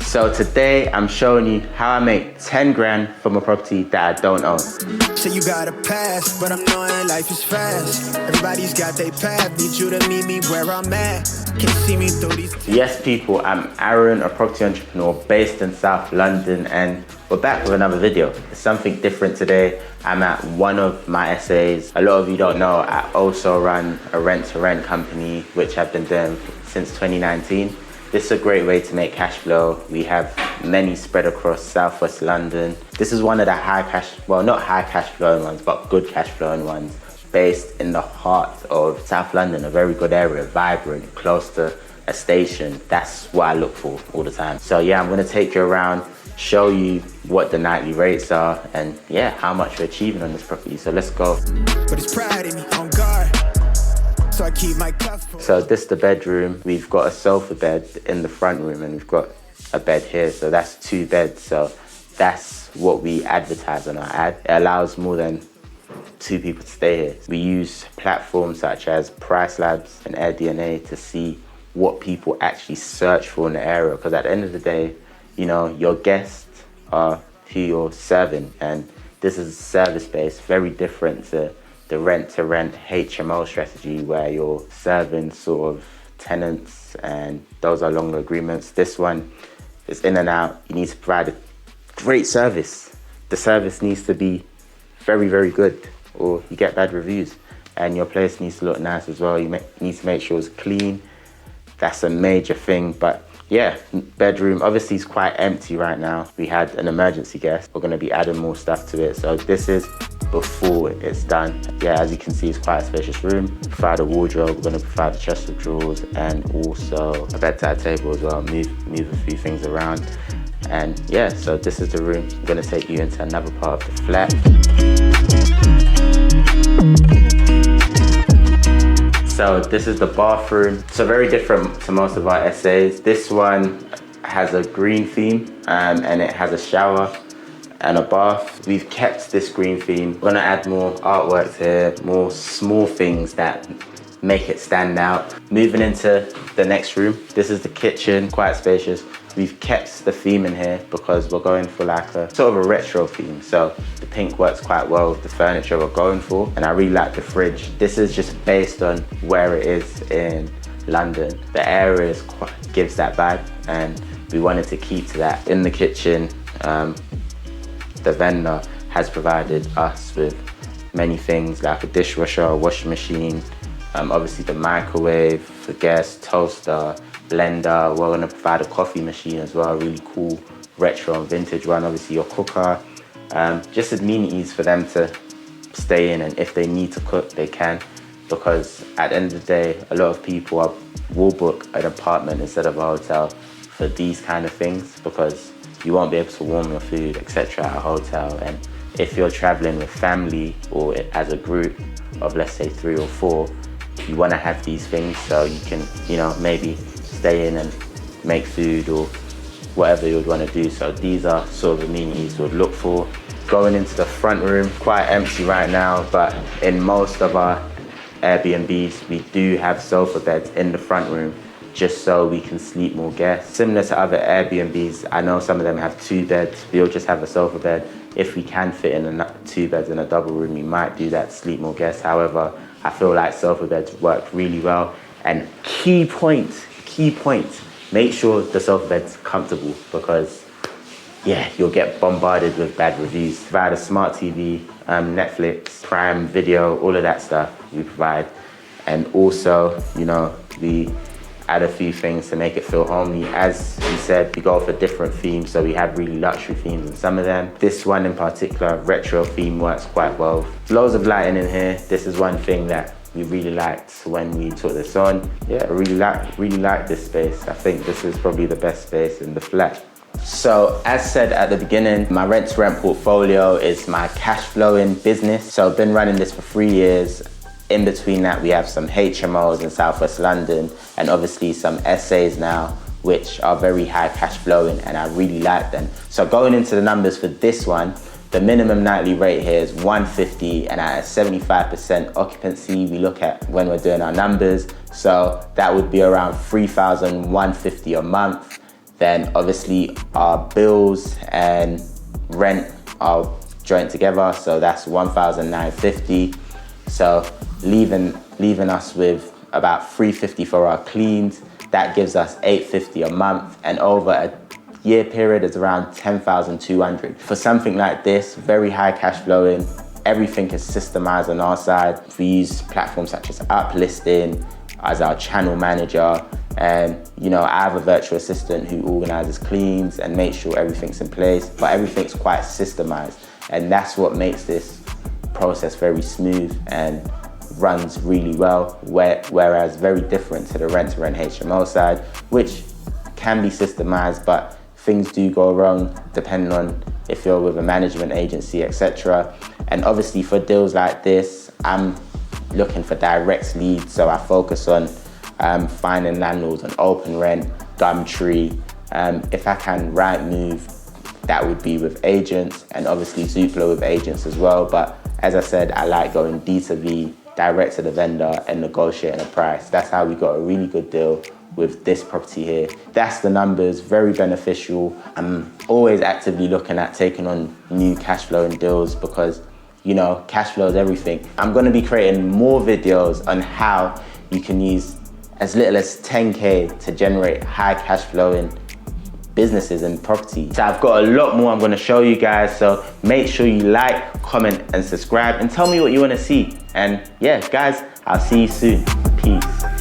So today I'm showing you how I make 10 grand from a property that I don't own. So you got a pass, but I'm knowing life is fast. Everybody's got their path, need you to meet me where I'm at. Can see me through these. Yes people, I'm Aaron, a property entrepreneur based in South London, and we're back with another video. It's something different today. I'm at one of my essays. A lot of you don't know, I also run a rent-to-rent company, which I've been doing since 2019. This is a great way to make cash flow. We have many spread across Southwest London. This is one of the not high cash flowing ones, but good cash flowing ones, based in the heart of South London, a very good area, vibrant, close to a station. That's what I look for all the time. So yeah, I'm gonna take you around, show you what the nightly rates are, and yeah, how much we're achieving on this property. So let's go. But it's pride in me, on guard. So I keep my cuff. So this is the bedroom. We've got a sofa bed in the front room, and we've got a bed here. So that's 2 beds. So that's what we advertise on our ad. It allows more than 2 people to stay here. We use platforms such as Price Labs and AirDNA to see what people actually search for in the area. Because at the end of the day, you know, your guests are who you're serving, and this is service-based, very different to the rent-to-rent HMO strategy where you're serving sort of tenants and those are longer agreements. This one is in and out. You need to provide a great service. The service needs to be very, very good, or you get bad reviews. And your place needs to look nice as well. You need to make sure it's clean. That's a major thing. But yeah, bedroom obviously is quite empty right now. We had an emergency guest. We're gonna be adding more stuff to it. So this is before it's done. Yeah, as you can see, it's quite a spacious room. Provide a wardrobe, we're gonna provide a chest of drawers and also a bedside table as well. Move a few things around. And yeah, so this is the room. I'm gonna take you into another part of the flat. So this is the bathroom. So very different to most of our essays. This one has a green theme and it has a shower and a bath. We've kept this green theme. We're gonna add more artwork here, more small things that make it stand out. Moving into the next room. This is the kitchen, quite spacious. We've kept the theme in here because we're going for like a sort of a retro theme. So the pink works quite well with the furniture we're going for. And I really like the fridge. This is just based on where it is in London. The area gives that vibe and we wanted to keep to that. In the kitchen, the vendor has provided us with many things like a dishwasher, a washing machine, obviously the microwave for guests, toaster, blender. We're gonna provide a coffee machine as well, a really cool retro and vintage one. Obviously your cooker, just amenities for them to stay in, and if they need to cook, they can. Because at the end of the day, a lot of people will book an apartment instead of a hotel for these kind of things, because you won't be able to warm your food, etc. at a hotel. And if you're traveling with family or as a group of, let's say, 3 or 4, you want to have these things so you can, you know, maybe stay in and make food or whatever you would want to do. So these are sort of amenities we'd look for. Going into the front room, quite empty right now, but in most of our Airbnbs, we do have sofa beds in the front room, just so we can sleep more guests. Similar to other Airbnbs, I know some of them have 2 beds. We'll just have a sofa bed. If we can fit in 2 beds in a double room, we might do that to sleep more guests. However, I feel like sofa beds work really well. And key point, make sure the sofa bed's comfortable, because yeah, you'll get bombarded with bad reviews. Provide a smart TV, Netflix, Prime Video, all of that stuff we provide. And also, you know, we add a few things to make it feel homely. As we said, we go for different themes, so we have really luxury themes in some of them. This one in particular, retro theme, works quite well. Loads of lighting in here. This is one thing that we really liked when we took this on. Yeah, I really like this space. I think this is probably the best space in the flat. So as said at the beginning, my rent-to-rent portfolio is my cash flowing business. So I've been running this for 3 years. In between that, we have some HMOs in Southwest London and obviously some essays now, which are very high cash flowing, and I really like them. So going into the numbers for this one, the minimum nightly rate here is 150, and at a 75% occupancy, we look at when we're doing our numbers. So that would be around 3,150 a month. then obviously our bills and rent are joined together, so that's 1,950. So leaving us with about 350 for our cleans. That gives us 850 a month, and over a year period is around 10,200. For something like this, very high cash flowing, everything is systemized on our side. We use platforms such as Uplisting as our channel manager, and I have a virtual assistant who organizes cleans and makes sure everything's in place, but everything's quite systemized, and that's what makes this process very smooth and runs really well, whereas very different to the rent-to-rent HMO side, which can be systemized, but things do go wrong depending on if you're with a management agency, etc. And obviously for deals like this, I'm looking for direct leads, so I focus on finding landlords on Open Rent, Gumtree. If I can Rightmove, that would be with agents, and obviously Zoopla with agents as well. But as I said, I like going D2V, direct to the vendor, and negotiating a price. That's how we got a really good deal with this property here. That's the numbers, very beneficial. I'm always actively looking at taking on new cash flowing deals because cash flow is everything. I'm gonna be creating more videos on how you can use as little as 10K to generate high cash flowing businesses and property. So I've got a lot more I'm gonna show you guys, so make sure you like, comment, and subscribe, and tell me what you wanna see. And yeah, guys, I'll see you soon. Peace.